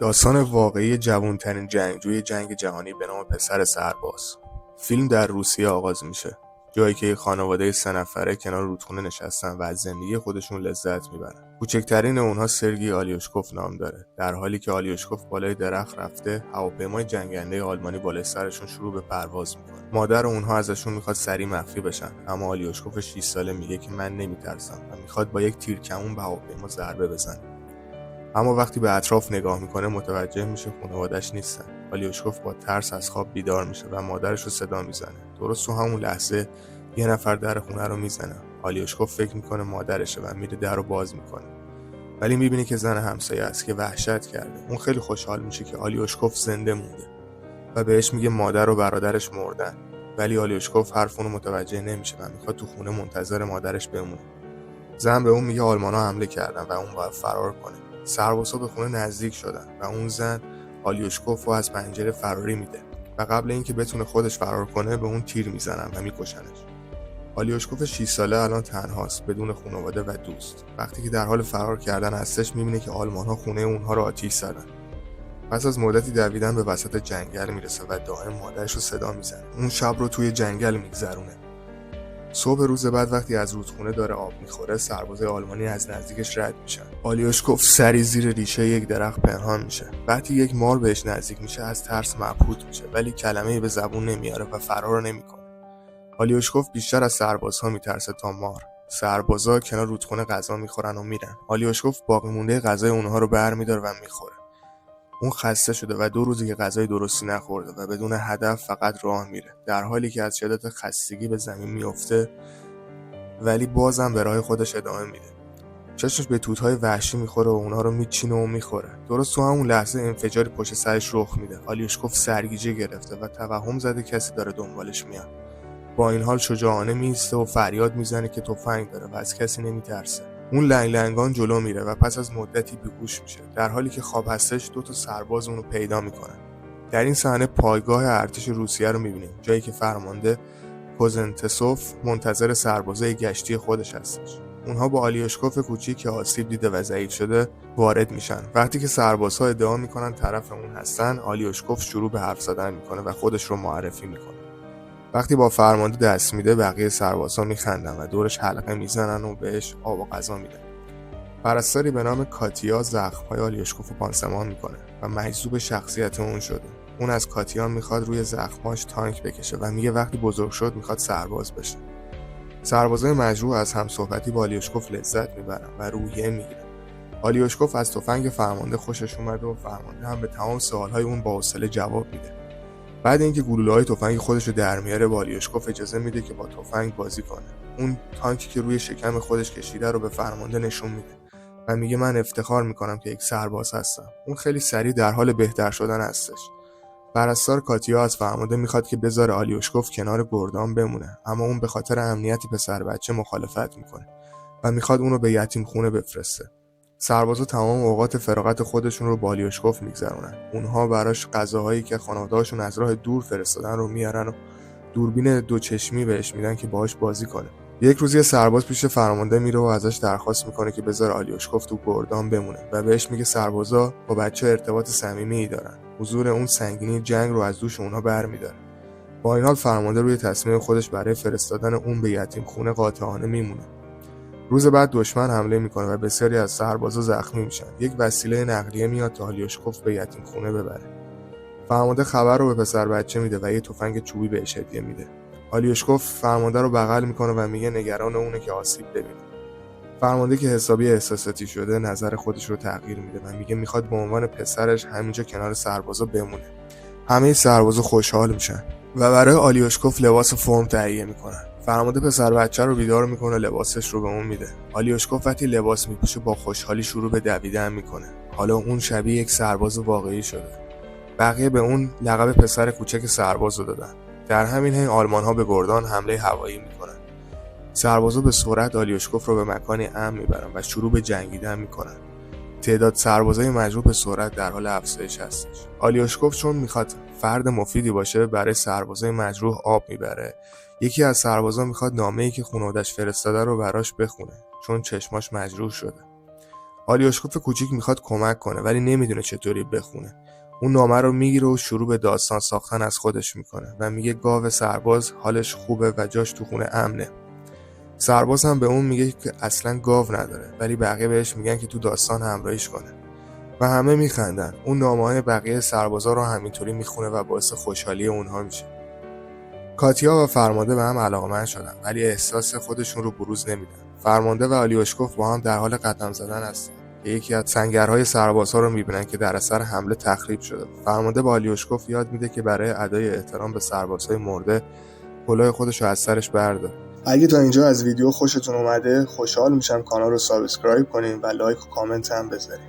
داستان واقعی جوان‌ترین جنگجوی جنگ جهانی به نام پسر سرباز. فیلم در روسیه آغاز میشه، جایی که یک خانواده 3 نفره کنار رودخونه نشستن و از زندگی خودشون لذت میبرن. کوچکترین اونها سرگی آلیوشکوف نام داره. در حالی که آلیوشکوف بالای درخت رفته، هواپیمای جنگنده آلمانی بالای سرشون شروع به پرواز میکنه. مادر اونها ازشون میخواد سریع مخفی بشن، اما آلیوشکوف 6 ساله میگه که من نمیترسم و میخواد با یک تیرکمون به هواپیما ضربه بزنه. اما وقتی به اطراف نگاه میکنه متوجه میشه خانواده‌اش نیستن. آلیوشکوف با ترس از خواب بیدار میشه و مادرش رو صدا میزنه. درست تو همون لحظه یه نفر در خونه رو میزنه. آلیوشکوف فکر میکنه مادرشه و میره در رو باز میکنه، ولی میبینه که زن همسایه است که وحشت کرده. اون خیلی خوشحال میشه که آلیوشکوف زنده مونده و بهش میگه مادر و برادرش مردن، ولی آلیوشکوف حرف اونو متوجه نمیشه و میخواد تو خونه منتظر مادرش بمونه. زن به اون میگه آلمانا حمله کردن و اون باید فرار کنه. سربازها به خونه نزدیک شدن و اون زن آلیوشکوف رو از پنجره فراری میده و قبل اینکه بتونه خودش فرار کنه به اون تیر میزنن و میکشنش. آلیوشکوف 6 ساله الان تنهاست، بدون خانواده و دوست. وقتی که در حال فرار کردن هستش میبینه که آلمان‌ها خونه اونها رو آتیش زدن. پس از مدتی دویدن به وسط جنگل میرسه و دائم مادرش رو صدا میزنه. اون شب رو توی جنگل میگذرونه. صبح روز بعد وقتی از رودخونه داره آب میخوره، سربازای آلمانی از نزدیکش رد میشن. آلیوشکوف سری زیر ریشه یک درخت پنهان میشه. وقتی یک مار بهش نزدیک میشه از ترس مبهوت میشه، ولی کلمه‌ای به زبون نمیاره و فرار نمیکنه. آلیوشکوف بیشتر از سربازها میترسه تا مار. سربازا کنار رودخونه غذا میخورن و میرن. آلیوشکوف باقی مونده غذای اونها رو برمیداره و میخوره. اون خسته شده و 2 روزه که غذای درستی نخورده و بدون هدف فقط راه میره. در حالی که از شدت خستگی به زمین میفته، ولی بازم به راه خودش ادامه میده. چشمش به توت‌های وحشی میخوره و اونا رو میچینه و میخوره. درست تو همون لحظه انفجاری پشت سرش رخ میده. آلیوشکوف سرگیجه گرفته و توهم زده کسی داره دنبالش میاد. با این حال شجاعانه میسته و فریاد میزنه که تفنگ داره و از کسی نمیترسه. اون لنگ لنگان جلو میره و پس از مدتی بیهوش میشه. در حالی که خواب هستش 2 سرباز اونو پیدا میکنن. در این صحنه پایگاه ارتش روسیه رو میبینیم، جایی که فرمانده کوزنتسوف منتظر سربازای گشتی خودش هستش. اونها با آلیوشکوف کوچیک که آسیب دیده و ضعیف شده وارد میشن. وقتی که سربازها ادعا میکنن طرف اون هستن، آلیوشکوف شروع به حرف زدن میکنه و خودش رو معرفی میکنه. وقتی با فرمانده دست میده بقیه سربازها میخندن و دورش حلقه میزنن و بهش آب و غذا میدن. پرستاری به نام کاتیا زخم‌های آلیوشکوف رو پانسمان میکنه و مجذوب شخصیت اون شده. اون از کاتیا میخواد روی زخماش تانک بکشه و میگه وقتی بزرگ شد میخواد سرباز بشه. سربازای مجروح از همصحبتی با آلیوشکوف لذت میبرن و روحیه میگیرن. آلیوشکوف از تفنگ فرمانده خوشش اومده و فرمانده هم به تمام سوالهای اون با حوصله جواب میده. بعد اینکه گلوله‌های تفنگ خودش رو در میاره، آلیوشکوف اجازه میده که با تفنگ بازی کنه. اون تانکی که روی شکم خودش کشیده رو به فرمانده نشون میده و میگه من افتخار میکنم که یک سرباز هستم. اون خیلی سریع در حال بهتر شدن هستش. پرستار کاتیا از فرمانده میخواد که بذاره آلیوشکوف کنار گردان بمونه، اما اون به خاطر امنیت پسر بچه مخالفت میکنه و میخواد اونو به یتیم خونه بفرسته. سربازا تمام اوقات فراغت خودشون رو با آلیوشکوف میگذرونن. اونها براش غذاهایی که خانواده‌هاشون از راه دور فرستادن رو میارن و دوربین 2 چشمی بهش میدن که باهاش بازی کنه. یک روز یه سرباز پیش فرمانده میره و ازش درخواست میکنه که بذار آلیوشکوف تو گردان بمونه و بهش میگه سربازا با بچه ارتباط صمیمی دارن. حضور اون سنگینی جنگ رو از دوش اونها برمی‌داره. با این حال فرمانده روی تصمیم خودش برای فرستادن اون به یتیم خونه قاطعانه میمونه. روز بعد دشمن حمله میکنه و بسیاری از سربازا زخمی میشن. یک وسیله نقلیه میاد تا آلیوشکوف به یتیم خونه ببره. فرمانده خبر رو به پسر بچه میده و یه تفنگ چوبی بهش هدیه میده. آلیوشکوف فرمانده رو بغل میکنه و میگه نگران اونه که آسیب ببینه. فرمانده که حسابی احساساتی شده نظر خودش رو تغییر میده و میگه میخواد به عنوان پسرش همینجا کنار سربازا بمونه. همه سربازا خوشحال میشن و برای آلیوشکوف لباس فرم تهیه میکنن. فرمانده پسر بچه رو بیدار میکنه، لباسش رو به اون میده. آلیوشکوف وقتی لباس میپوشه با خوشحالی شروع به دویدن میکنه. حالا اون شبیه یک سرباز واقعی شده. بقیه به اون لقب پسر کوچک سرباز رو دادن. در همین حین آلمان‌ها به گردان حمله هوایی میکنن. سربازا به سرعت آلیوشکوف رو به مکانی امن میبرن و شروع به جنگیدن میکنن. تعداد سربازای مجروح به سرعت در حال افزایش هستش. آلیوشکوف چون میخواد فرد مفیدی باشه برای سربازای مجروح آب میبره. یکی از سربازا میخواد نامه‌ای که خانواده‌اش فرستاده رو براش بخونه چون چشماش مجروح شده. آلیوشکوف کوچیک میخواد کمک کنه ولی نمیدونه چطوری بخونه. اون نامه رو میگیره و شروع به داستان ساختن از خودش میکنه و میگه گاو سرباز حالش خوبه و جاش تو خونه امنه. سرباز هم به اون میگه که اصلا گاو نداره ولی بقیه بهش میگن که تو داستان همراهیش کنه و همه میخندن. اون نامه‌های بقیه سربازا رو همینطوری میخونه و باعث خوشحالی اونها میشه. کاتیا و فرمانده به هم علاقه‌مند شدن ولی احساس خودشون رو بروز نمیدن. فرمانده و آلیوشکوف با هم در حال قدم زدن هستن که یکی از سنگرهای سربازها رو میبینن که در اثر حمله تخریب شده. فرمانده به آلیوشکوف یاد میده که برای ادای احترام به سربازهای مرده کلاه خودش رو از سرش برداره. اگه تا اینجا از ویدیو خوشتون اومده خوشحال میشم کانال رو سابسکرایب کنین و لایک و کامنت هم بذارین.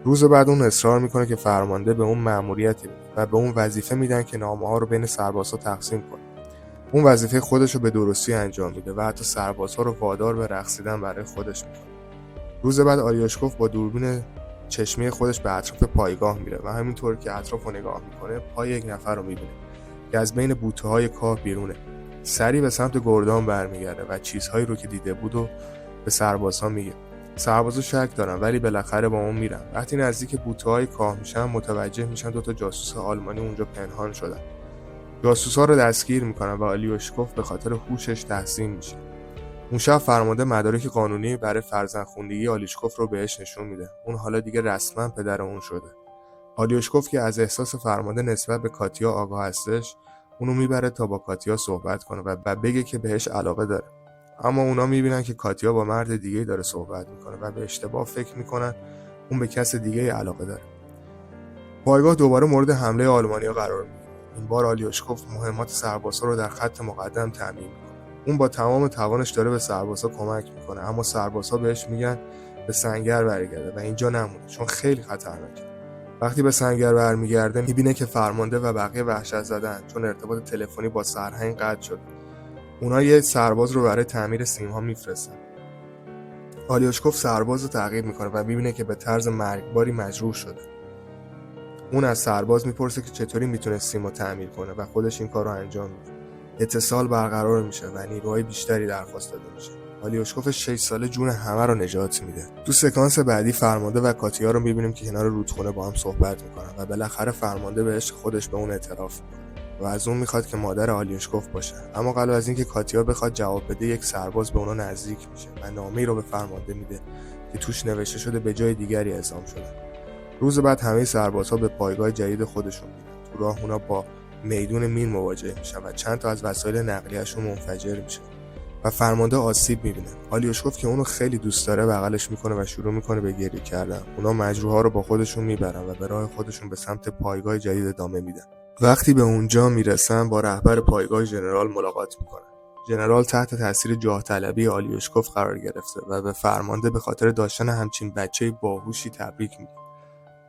روز بعد اون اصرار میکنه که فرمانده به اون مأموریتی بده و به اون وظیفه میدن که نامه‌ها رو بین سربازها تقسیم کنه. اون وظیفه خودش رو به درستی انجام میده و حتی سربازها رو وادار به رقصیدن برای خودش میکنه. روز بعد آلیوشکوف با دوربین چشمی خودش به اطراف پایگاه میره و همینطور که اطراف رو نگاه میکنه پای یک نفر رو میبینه که از بین بوته‌های کاه بیرونه. سریع به سمت گردان برمیگرده و چیزهایی رو که دیده بود و به سربازها میگه. سربازا شک دارن ولی بالاخره با اون میرن. وقتی نزدیک بوته‌های کاه میشن متوجه میشن 2 جاسوس آلمانی اونجا پنهان شدن. جاسوس‌ها رو دستگیر میکنن و آلیوشکوف به خاطر هوشش تحسین میشه. اون شب فرمانده مدارک قانونی برای فرزندخواندگی آلیوشکوف رو بهش نشون میده. اون حالا دیگه رسما پدر اون شده. آلیوشکوف که از احساس فرمانده نسبت به کاتیا آگاه هستش، اونو میبره تا با کاتیا صحبت کنه و بگه که بهش علاقه داره. اما اونا میبینن که کاتیا با مرد دیگه داره صحبت میکنه و به اشتباه فکر میکنن اون به کس دیگه علاقه داره. پایگاه دوباره مورد حمله آلمانیا قرار میگیره. این بار آلیوشکوف مهمات سربازها رو در خط مقدم تامین میکنه. اون با تمام توانش داره به سربازها کمک میکنه اما سربازها بهش میگن به سنگر برگرده و اینجا نمونه چون خیلی خطرناکه. وقتی به سنگر برمیگرده میبینه که فرمانده و بقیه وحشت زدن چون ارتباط تلفنی با سرهنگ قطع شده. اونا یه سرباز رو برای تعمیر سیم‌ها میفرستن. آلیوشکوف سرباز رو تعقیب میکنه و میبینه که به طرز مرگباری مجروح شده. اون از سرباز میپرسه که چطوری میتونه سیمو تعمیر کنه و خودش این کار رو انجام میده. اتصال برقرار میشه و نیروهای بیشتری درخواست داده میشه. آلیوشکوف 6 ساله جون همه رو نجات میده. تو سکانس بعدی فرمانده و کاتیا رو میبینیم که کنار رودخونه با هم صحبت میکنن و بالاخره فرمانده به عشق خودش به اون اعتراف میکنه و از اون میخواد که مادر آلیوشکوف باشه. اما قبل از اینکه کاتیا بخواد جواب بده یک سرباز به اونا نزدیک میشه و نامه‌ای رو به فرمانده میده که توش نوشته شده به جای دیگری اعزام شدن. روز بعد همه سربازها به پایگاه جدید خودشون میرن. تو راه اونا با میدون مین مواجه میشن و چند تا از وسایل نقلیه‌شون منفجر میشه و فرمانده آسیب میبینه. آلیوشکوف که اونو خیلی دوست داره بغلش میکنه و شروع میکنه به گریه کردن. اونا مجروحا رو با خودشون میبرن و به راه خودشون به سمت پایگاه جدید ادامه میدن. وقتی به اونجا میرسن با رهبر پایگاه ژنرال ملاقات میکنن. ژنرال تحت تاثیر جاه طلبی آلیوشکوف قرار گرفته و به فرمانده به خاطر داشتن همچین بچه‌ی باهوشی تبریک میگه.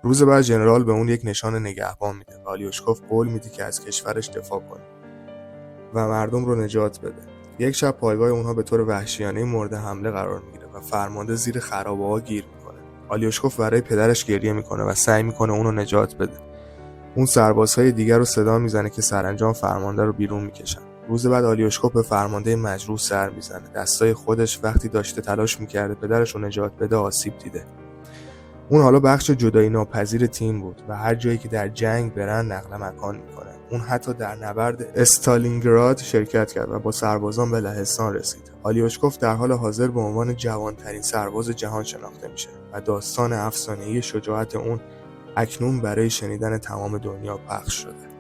روز بعد ژنرال به اون یک نشان نگهبان میده و آلیوشکوف قول میده که از کشورش دفاع کنه و مردم رو نجات بده. یک شب پایگاه اونها به طور وحشیانه مورد حمله قرار میگیره و فرمانده زیر خرابه‌ها گیر میکنه. آلیوشکوف برای پدرش گریه میکنه و سعی میکنه اونو نجات بده. اون سربازهای دیگر رو صدا میزنه که سرانجام فرمانده رو بیرون میکشن. روز بعد آلیوشکوف به فرمانده مجروح سر میزنه. دستای خودش وقتی داشته تلاش میکرده پدرش رو نجات بده آسیب دیده. اون حالا بخش جدایی ناپذیر تیم بود و هر جایی که در جنگ برن نقل مکان میکنه. اون حتی در نبرد استالینگراد شرکت کرد و با سربازان به لهستان رسید. آلیوشکوف در حال حاضر به عنوان جوانترین سرباز جهان شناخته میشه و داستان افسانه‌ای شجاعت اون اکنون برای شنیدن تمام دنیا پخش شده.